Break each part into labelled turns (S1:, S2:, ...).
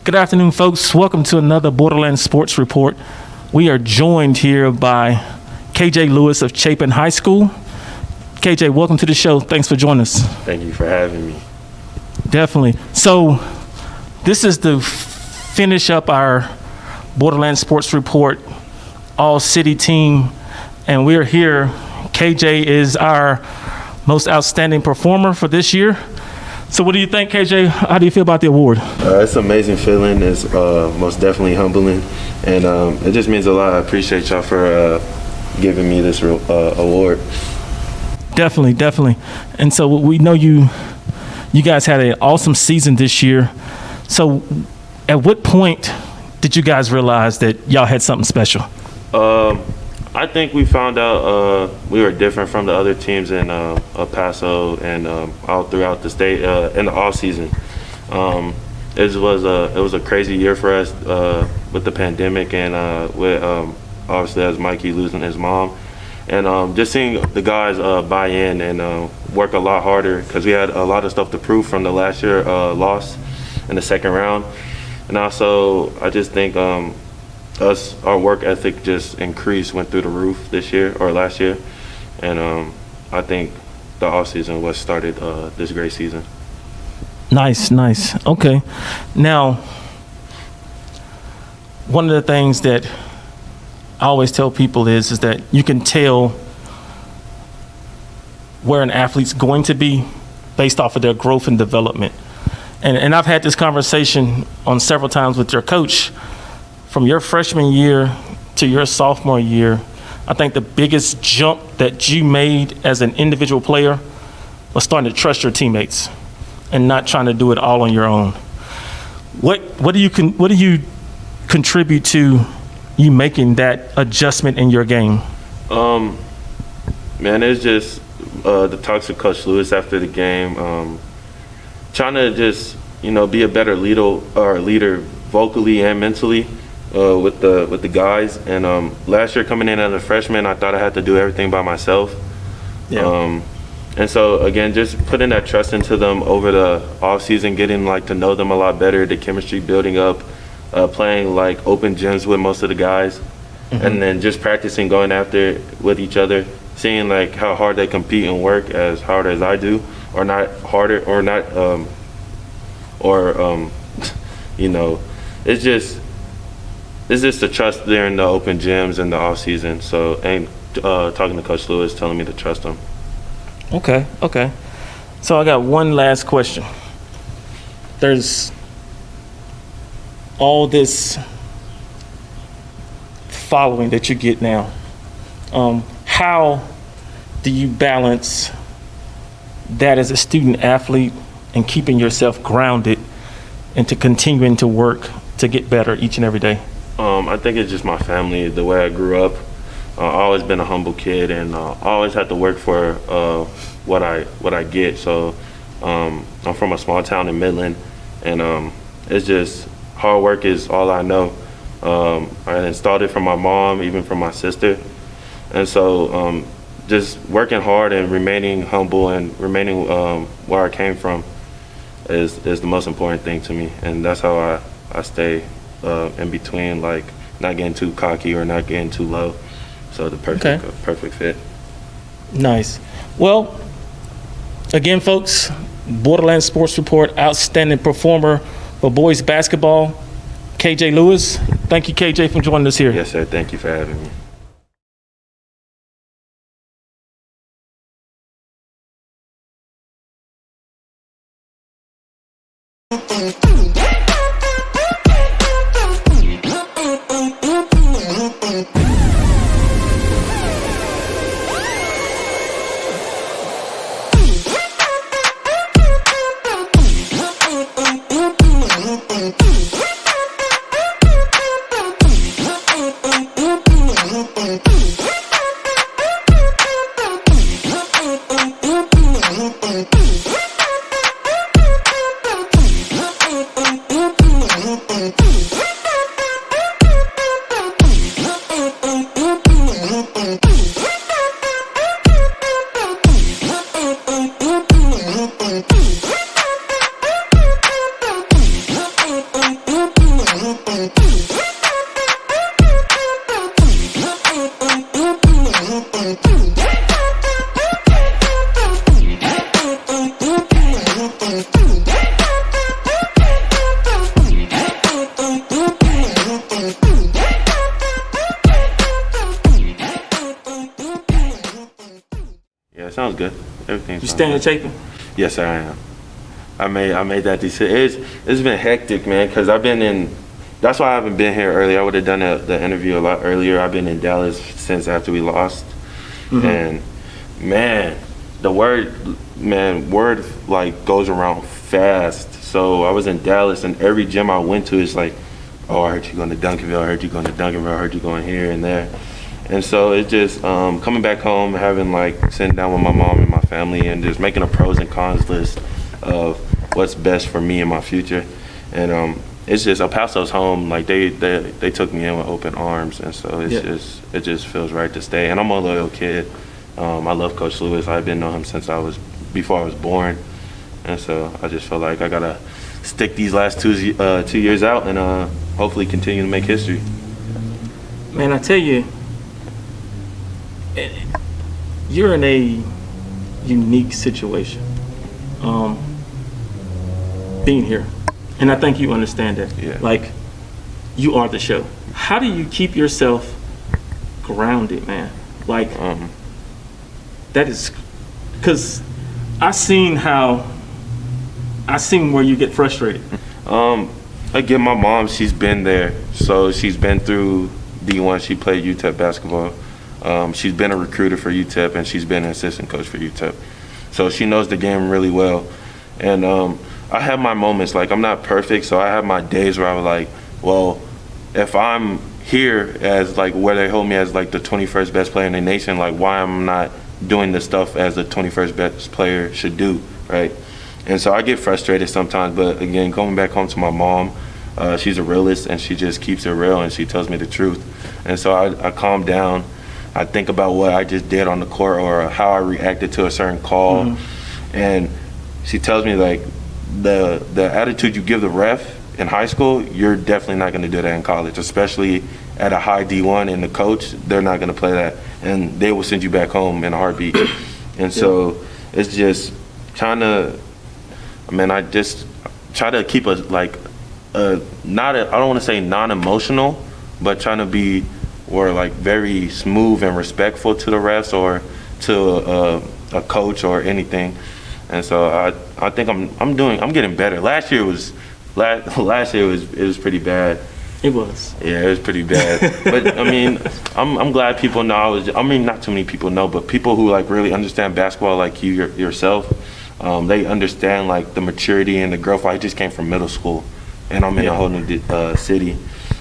S1: Good afternoon, folks. Welcome to another Borderlands Sports Report. We are joined here by KJ Lewis of Chapin High School. KJ, welcome to the show. Thanks for joining us.
S2: Thank you for having me.
S1: Definitely. So this is to finish up our Borderlands Sports Report all-city team, and we're here. KJ is our most outstanding performer for this year. So what do you think, KJ? How do you feel about the award?
S2: It's an amazing feeling. It's most definitely humbling, and it just means a lot. I appreciate y'all for giving me this award.
S1: Definitely. And so we know you guys had an awesome season this year. So at what point did you guys realize that y'all had something special?
S2: I think we found out we were different from the other teams in El Paso and all throughout the state in the off season. It was a crazy year for us with the pandemic and with obviously as Mikey losing his mom, and just seeing the guys buy in and work a lot harder because we had a lot of stuff to prove from the last year loss in the second round, and also I just think. Our work ethic just increased, went through the roof this year or last year, and I think the off season was started this great season.
S1: Nice. Okay. Now, one of the things that I always tell people is that you can tell where an athlete's going to be based off of their growth and development. And I've had this conversation on several times with your coach. From your freshman year to your sophomore year, I think the biggest jump that you made as an individual player was starting to trust your teammates and not trying to do it all on your own. What do you contribute to you making that adjustment in your game?
S2: Man, it's just the talks with Coach Lewis after the game, trying to just be a better leader vocally and mentally. With the guys, and last year coming in as a freshman, I thought I had to do everything by myself. Yeah. And so again, just putting that trust into them over the off season, getting to know them a lot better, the chemistry building up, playing open gyms with most of the guys, and then just practicing going after with each other, seeing how hard they compete and work as hard as I do, or not harder, or not, it's just the trust there in the open gyms and the off season. So, and talking to Coach Lewis, telling me to trust him.
S1: Okay. So I got one last question. There's all this following that you get now. How do you balance that as a student athlete and keeping yourself grounded and to continuing to work to get better each and every day?
S2: I think it's just my family, the way I grew up. I've always been a humble kid, and I always had to work for what I get. So I'm from a small town in Midland, and it's just hard work is all I know. I installed it from my mom, even from my sister. And so just working hard and remaining humble and remaining where I came from is the most important thing to me. And that's how I stay in between, like not getting too cocky or not getting too low. So the perfect fit.
S1: Nice. Well, again, folks, Borderlands Sports Report, outstanding performer for boys basketball, KJ Lewis. Thank you, KJ, for joining us here.
S2: Yes, sir. Thank you for having me. Yeah, it sounds good. Everything.
S1: You staying in Chapin?
S2: Yes, sir, I am. I made that decision. It's been hectic, man, because I've been in. That's why I haven't been here earlier. I would have done the interview a lot earlier. I've been in Dallas since after we lost, and man, the word like goes around fast. So I was in Dallas, and every gym I went to is like, oh, I heard you going to Duncanville. I heard you going to Duncanville. I heard you going here and there. And so it's just coming back home, having like sitting down with my mom and my family, and just making a pros and cons list of what's best for me and my future. And it's just El Paso's home. Like they took me in with open arms, and so it just feels right to stay. And I'm a loyal kid. I love Coach Lewis. I've been knowing him since before I was born, and so I just feel like I gotta stick these last 2 years out and hopefully continue to make history.
S1: Man, I tell you, you're in a unique situation being here, and I think you understand that.
S2: Yeah.
S1: Like, you are the show. How do you keep yourself grounded, man? Like, that is, because I seen where you get frustrated.
S2: Again, my mom, she's been there, so she's been through D1. She played UTEP basketball. She's been a recruiter for UTEP, and she's been an assistant coach for UTEP. So she knows the game really well. And I have my moments. Like, I'm not perfect, so I have my days where I was like, well, if I'm here as, like, where they hold me as, like, the 21st best player in the nation, like, why am I not doing the stuff as the 21st best player should do, right? And so I get frustrated sometimes, but, again, going back home to my mom, she's a realist, and she just keeps it real, and she tells me the truth. And so I calm down. I think about what I just did on the court or how I reacted to a certain call. And she tells me, like, the attitude you give the ref in high school, you're definitely not going to do that in college, especially at a high D1, and the coach, they're not going to play that. And they will send you back home in a heartbeat. And so it's just trying to, I just try to keep I don't want to say non-emotional, but trying to be like very smooth and respectful to the refs or to a coach or anything. And so I think I'm getting better. Last year it was pretty bad.
S1: It was.
S2: Yeah, it was pretty bad. But I'm glad people know not too many people know, but people who like really understand basketball, like you yourself, they understand like the maturity and the growth. I just came from middle school, and I'm in a whole new city,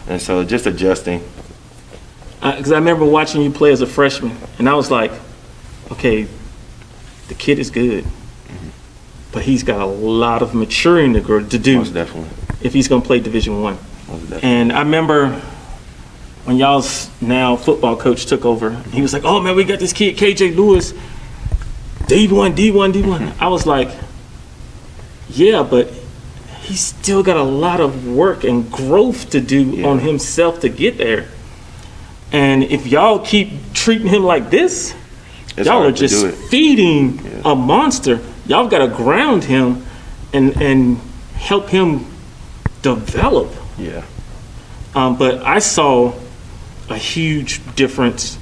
S2: and so just adjusting.
S1: Because I remember watching you play as a freshman, and I was like, okay, the kid is good, but he's got a lot of maturing to do.
S2: Most definitely.
S1: If he's going to play Division I. And I remember when y'all's now football coach took over, he was like, "Oh man, we got this kid KJ Lewis, D1. I was like, "Yeah, but he's still got a lot of work and growth to do on himself to get there. And if y'all keep treating him like this, y'all are just feeding a monster. Y'all got to ground him and help him develop."
S2: Yeah.
S1: But I saw a huge difference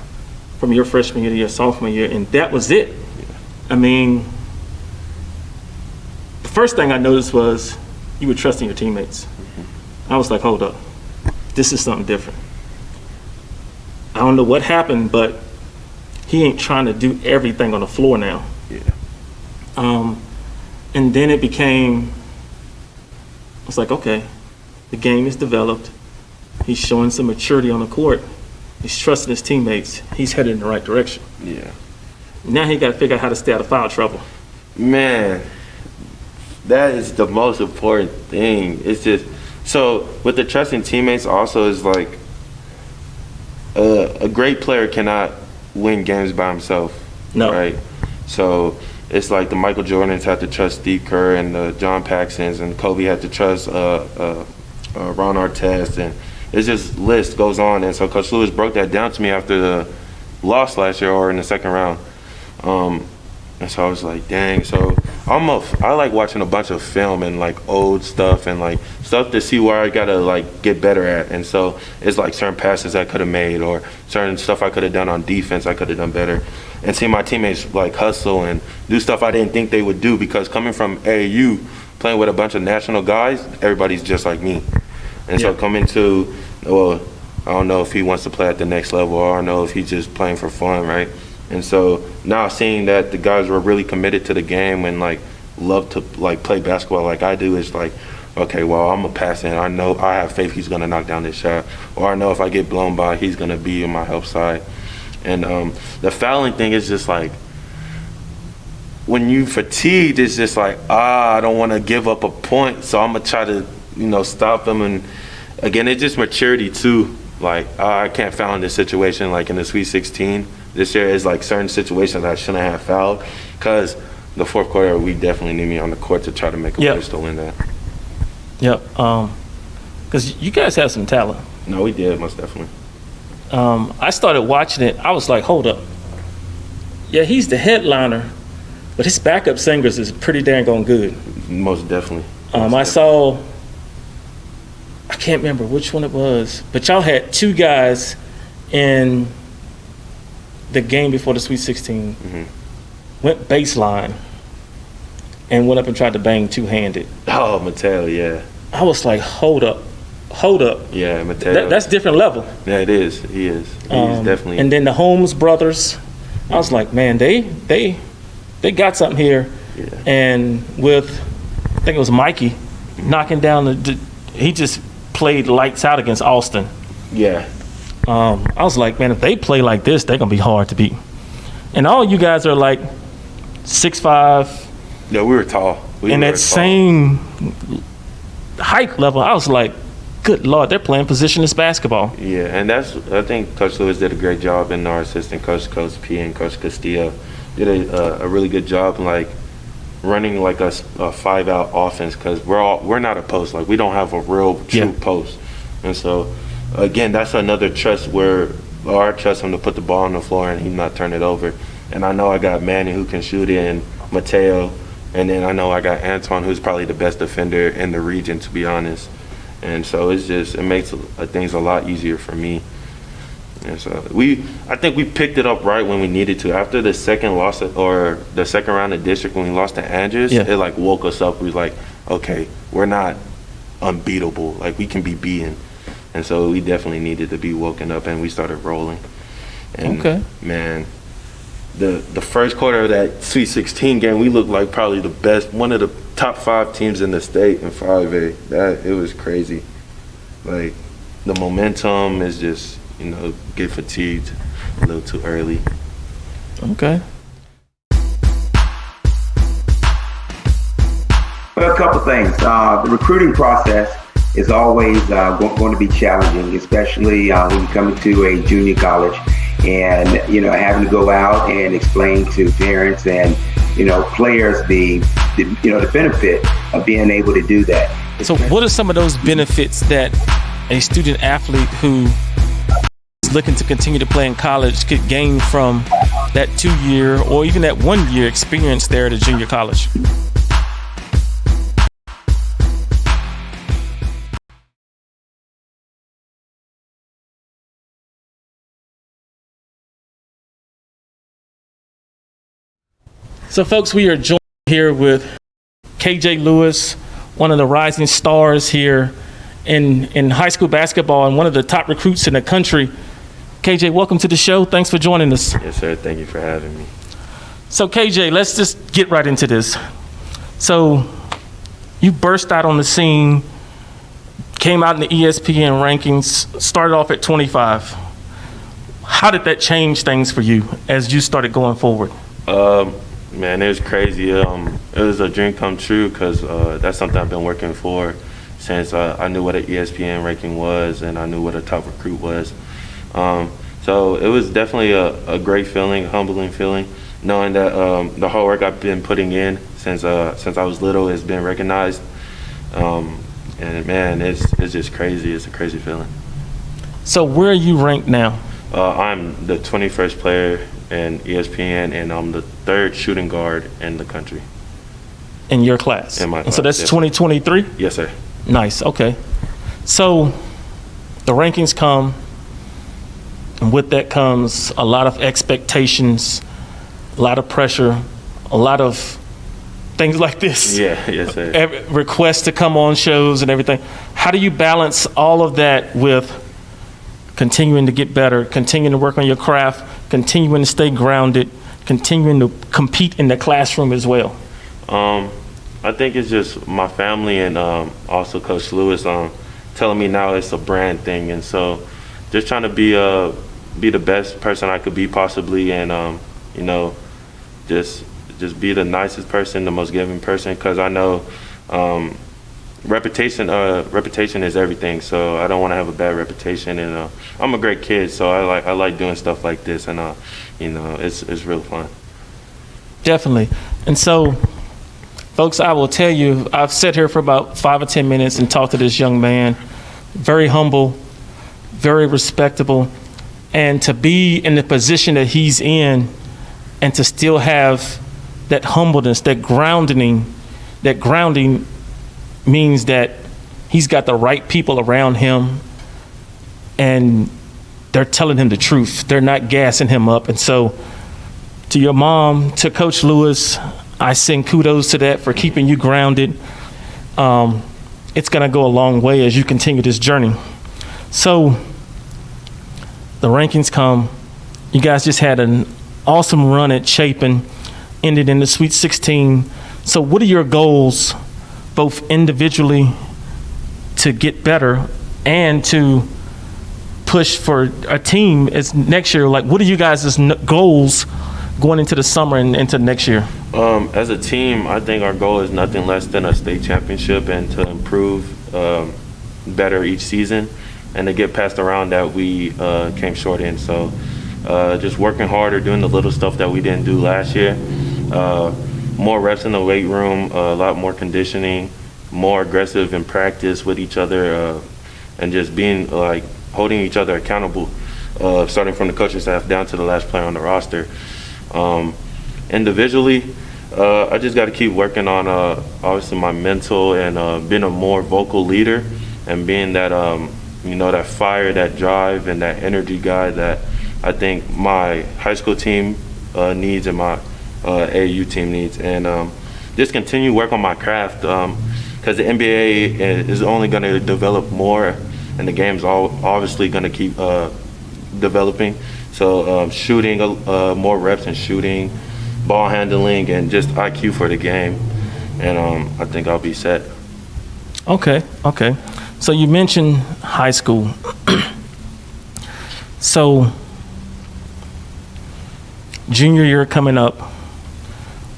S1: from your freshman year to your sophomore year, and that was it. Yeah. I mean, the first thing I noticed was you were trusting your teammates. I was like, hold up, this is something different. I don't know what happened, but he ain't trying to do everything on the floor now. Yeah. And then it became, I was like, okay, the game is developed. He's showing some maturity on the court. He's trusting his teammates. He's headed in the right direction.
S2: Yeah.
S1: Now he got to figure out how to stay out of foul trouble.
S2: Man, that is the most important thing. It's just, so with the trusting teammates also is like, a great player cannot win games by himself.
S1: No.
S2: Right? So it's like the Michael Jordans had to trust Steve Kerr, and the John Paxsons, and Kobe had to trust Ron Artest, and it's just list goes on. And so Coach Lewis broke that down to me after the loss last year, or in the second round. And so I was like, dang. So I like watching a bunch of film and like old stuff and like stuff to see where I gotta like get better at. And so it's like certain passes I could have made, or certain stuff I could have done on defense I could have done better. And see my teammates like hustle and do stuff I didn't think they would do, because coming from AAU, playing with a bunch of national guys, everybody's just like me. And so coming to, well, I don't know if he wants to play at the next level, or I don't know if he's just playing for fun, right? And so now seeing that the guys were really committed to the game and like love to like play basketball like I do, is like, okay, well, I'm gonna pass it. I know, I have faith he's gonna knock down this shot, or I know if I get blown by, he's gonna be in my help side. And the fouling thing is just like, when you fatigued, it's just like, I don't want to give up a point, so I'm gonna try to, stop them. And again, it's just maturity too. Like, I can't foul in this situation. Like in the Sweet 16 this year, is like certain situations I shouldn't have fouled, because the fourth quarter we definitely need me on the court to try to make a push to win that.
S1: Yep. Because you guys have some talent.
S2: No, we did, most definitely.
S1: I started watching it. I was like, hold up. Yeah, he's the headliner, but his backup singers is pretty dang on good.
S2: Most definitely.
S1: I saw, I can't remember which one it was, but y'all had two guys in the game before the Sweet 16, went baseline and went up and tried to bang two-handed.
S2: Oh, Mateo, yeah.
S1: I was like, hold up.
S2: Yeah, Mateo.
S1: That's different level.
S2: Yeah, it is. He is. He's definitely.
S1: And then the Holmes brothers, I was like, man, they got something here. Yeah. And with, I think it was Mikey, knocking down he just played lights out against Austin.
S2: Yeah.
S1: I was like, man, if they play like this, they're gonna be hard to beat. And all you guys are like 6'5".
S2: Yeah, we were tall.
S1: In that same height level, I was like, good Lord, they're playing positionless basketball.
S2: Yeah, and I think Coach Lewis did a great job, and our assistant coach, Coach P, and Coach Castillo did a really good job, like running like a 5-out offense, because we're not a post. Like, we don't have a real true post. And so again, that's another trust where I trust him to put the ball on the floor and he not turn it over. And I know I got Manny who can shoot it, and Mateo, and then I know I got Antoine, who's probably the best defender in the region, to be honest. And so it makes things a lot easier for me. And so I think we picked it up right when we needed to. After the second loss, or the second round of district, when we lost to Andrews, it like woke us up. We was like, okay, we're not unbeatable. Like, we can be beaten. And so we definitely needed to be woken up, and we started rolling. And man, the first quarter of that Sweet 16 game, we looked like probably the best, one of the top 5 teams in the state in 5A. It was crazy. Like, the momentum is just, get fatigued a little too early.
S3: Okay. Well, a couple things. The recruiting process is always going to be challenging, especially when you come into a junior college and, having to go out and explain to parents and, players the benefit of being able to do that.
S1: So what are some of those benefits that a student athlete who is looking to continue to play in college could gain from that 2-year or even that 1-year experience there at a junior college? So folks, we are joined here with KJ Lewis, one of the rising stars here in high school basketball and one of the top recruits in the country. KJ, welcome to the show. Thanks for joining us.
S2: Yes, sir. Thank you for having me.
S1: So KJ, let's just get right into this. So you burst out on the scene, came out in the ESPN rankings, started off at 25. How did that change things for you as you started going forward?
S2: Man, it was crazy. It was a dream come true because that's something I've been working for since I knew what an ESPN ranking was and I knew what a top recruit was. So it was definitely a great feeling, a humbling feeling, knowing that the hard work I've been putting in since I was little has been recognized. And man, it's just crazy. It's a crazy feeling.
S1: So where are you ranked now?
S2: I'm the 21st player in ESPN, and I'm the 3rd shooting guard in the country.
S1: In your class?
S2: In my class.
S1: So that's 2023?
S2: Yes, sir.
S1: Nice. Okay. So the rankings come, and with that comes a lot of expectations, a lot of pressure, a lot of things like this.
S2: Yeah, yes, sir.
S1: Requests to come on shows and everything. How do you balance all of that with continuing to get better, continuing to work on your craft, continuing to stay grounded, continuing to compete in the classroom as well?
S2: I think it's just my family and also Coach Lewis telling me now it's a brand thing, and so just trying to be the best person I could be possibly, and just be the nicest person, the most giving person, because I know reputation is everything. So I don't want to have a bad reputation, and I'm a great kid, so I like doing stuff like this, and it's real fun.
S1: Definitely. And so, folks, I will tell you, I've sat here for about 5 or 10 minutes and talked to this young man. Very humble, very respectable, and to be in the position that he's in, and to still have that humbleness, that grounding means that he's got the right people around him and they're telling him the truth. They're not gassing him up. And so to your mom, to Coach Lewis, I send kudos to that for keeping you grounded. It's going to go a long way as you continue this journey. So the rankings come. You guys just had an awesome run at Chapin, ended in the Sweet 16. So what are your goals, both individually to get better and to push for a team as next year? Like, what are you guys' goals going into the summer and into next year?
S2: As a team, I think our goal is nothing less than a state championship and to improve better each season and to get past the round that we came short in. So just working harder, doing the little stuff that we didn't do last year. More reps in the weight room, a lot more conditioning, more aggressive in practice with each other, and just being holding each other accountable, starting from the coaching staff down to the last player on the roster. Individually, I just got to keep working on obviously my mental and being a more vocal leader and being that that fire, that drive, and that energy guy that I think my high school team needs and my AAU team needs, and just continue work on my craft because the NBA is only going to develop more, and the game's obviously going to keep developing. So shooting, more reps in shooting, ball handling, and just IQ for the game, and I think I'll be set.
S1: Okay. So you mentioned high school. So junior year coming up,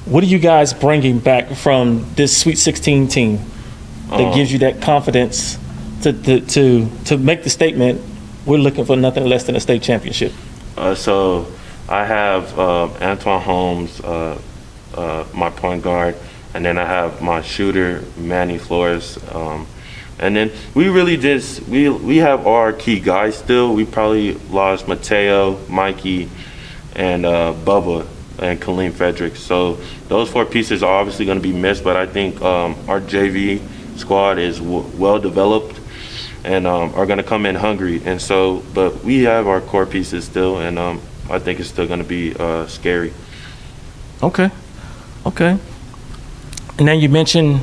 S1: what are you guys bringing back from this Sweet 16 team that gives you that confidence to make the statement, we're looking for nothing less than a state championship?
S2: So I have Antoine Holmes, my point guard, and then I have my shooter, Manny Flores. And then we really just, we have our key guys still. We probably lost Mateo, Mikey, and Bubba and Kaleem Frederick. So those 4 pieces are obviously going to be missed, but I think our JV squad is well developed and are going to come in hungry. And so, but we have our core pieces still, and I think it's still going to be scary.
S1: Okay. And then you mentioned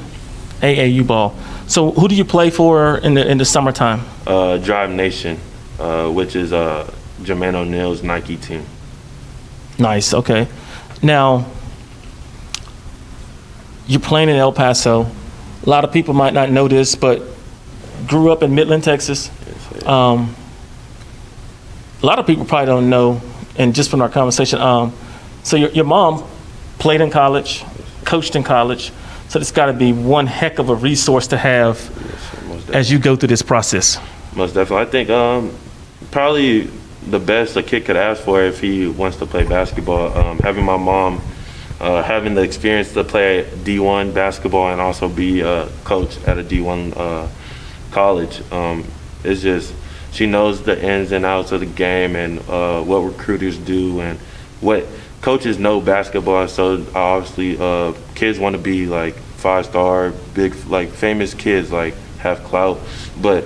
S1: AAU ball. So who do you play for in the summertime?
S2: Drive Nation, which is Jermaine O'Neal's Nike team.
S1: Nice. Okay. Now you're playing in El Paso. A lot of people might not know this, but grew up in Midland, Texas. A lot of people probably don't know, and just from our conversation, so your mom played in college, coached in college, so it's got to be one heck of a resource to have as you go through this process.
S2: Most definitely. I think probably the best a kid could ask for if he wants to play basketball. Having my mom, having the experience to play D1 basketball and also be a coach at a D1 college, it's just, she knows the ins and outs of the game and what recruiters do and what coaches know basketball. So obviously kids want to be like 5-star, big, like famous kids, like have clout, but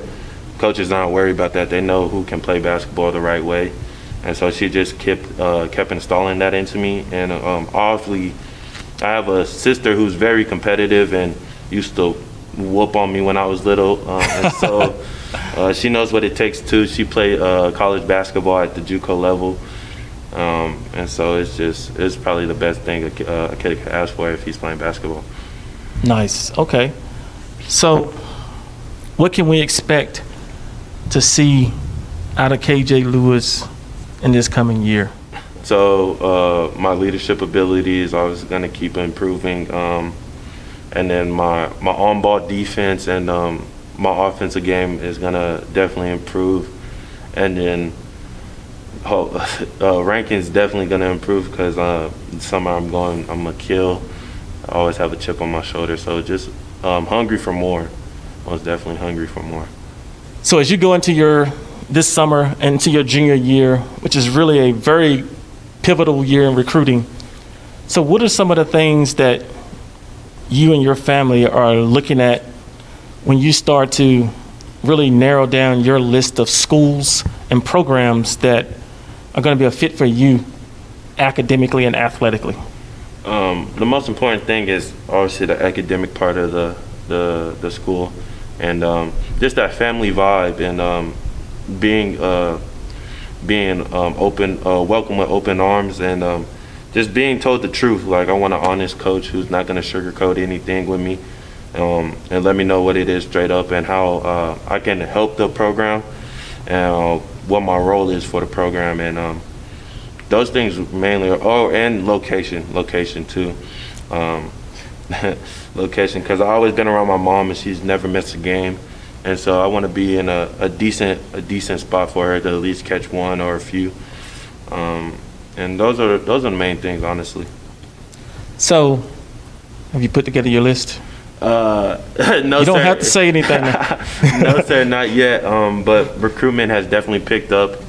S2: coaches aren't worried about that. They know who can play basketball the right way. And so she just kept installing that into me. And obviously I have a sister who's very competitive and used to whoop on me when I was little. And so she knows what it takes too. She played college basketball at the JUCO level. And so it's probably the best thing a kid could ask for if he's playing basketball.
S1: Nice. Okay. So what can we expect to see out of KJ Lewis in this coming year?
S2: So my leadership ability is always going to keep improving. And then my on-ball defense and my offensive game is going to definitely improve. And then ranking's definitely going to improve because summer I'm going to kill. I always have a chip on my shoulder. So just hungry for more. Most definitely hungry for more.
S1: So as you go into this summer and into your junior year, which is really a very pivotal year in recruiting, so what are some of the things that you and your family are looking at when you start to really narrow down your list of schools and programs that are going to be a fit for you academically and athletically?
S2: The most important thing is obviously the academic part of the school, and just that family vibe and being open, welcome with open arms, and just being told the truth. Like, I want an honest coach who's not going to sugarcoat anything with me, and let me know what it is straight up and how I can help the program and what my role is for the program. And those things mainly are, and location too. Location, because I've always been around my mom and she's never missed a game, and so I want to be in a decent spot for her to at least catch one or a few. And those are the main things, honestly.
S1: So, have you put together your list?
S2: No,
S1: you don't have to say anything.
S2: No, sir, not yet. But recruitment has definitely picked up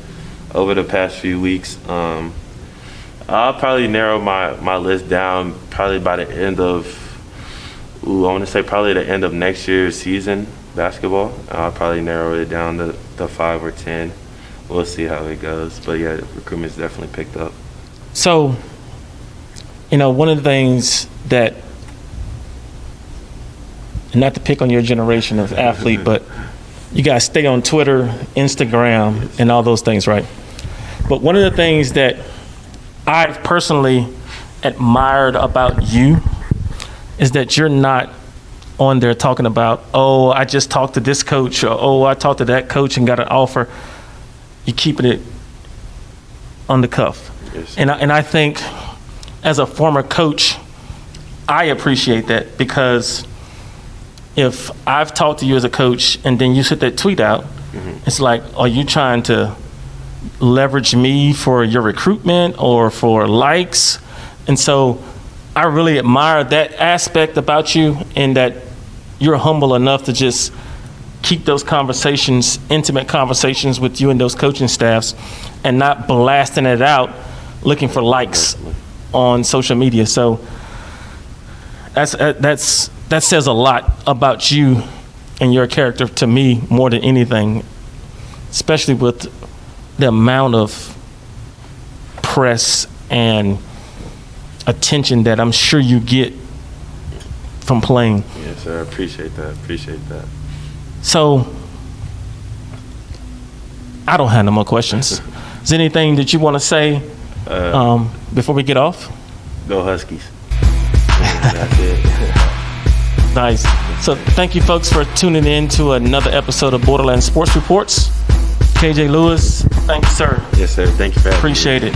S2: over the past few weeks. I'll probably narrow my list down probably by the end of, I want to say probably the end of next year's season basketball. I'll probably narrow it down to 5 or 10. We'll see how it goes. But yeah, recruitment's definitely picked up.
S1: So, one of the things that, not to pick on your generation of athlete, but you guys stay on Twitter, Instagram, and all those things, right? But one of the things that I've personally admired about you is that you're not on there talking about, oh, I just talked to this coach, or oh, I talked to that coach and got an offer. You're keeping it on the cuff.
S2: Yes.
S1: And I think as a former coach, I appreciate that because if I've talked to you as a coach and then you sent that tweet out, it's like, are you trying to leverage me for your recruitment or for likes? And so I really admire that aspect about you, and that you're humble enough to just keep those conversations, intimate conversations with you and those coaching staffs, and not blasting it out looking for likes on social media. So that says a lot about you and your character to me more than anything, especially with the amount of press and attention that I'm sure you get from playing.
S2: Yes, sir. I appreciate that.
S1: So I don't have no more questions. Is there anything that you want to say before we get off?
S2: Go Huskies. That's it.
S1: Nice. So thank you, folks, for tuning in to another episode of Borderland Sports Reports. KJ Lewis, thank you, sir.
S2: Yes, sir. Thank you for having me.
S1: Appreciate it.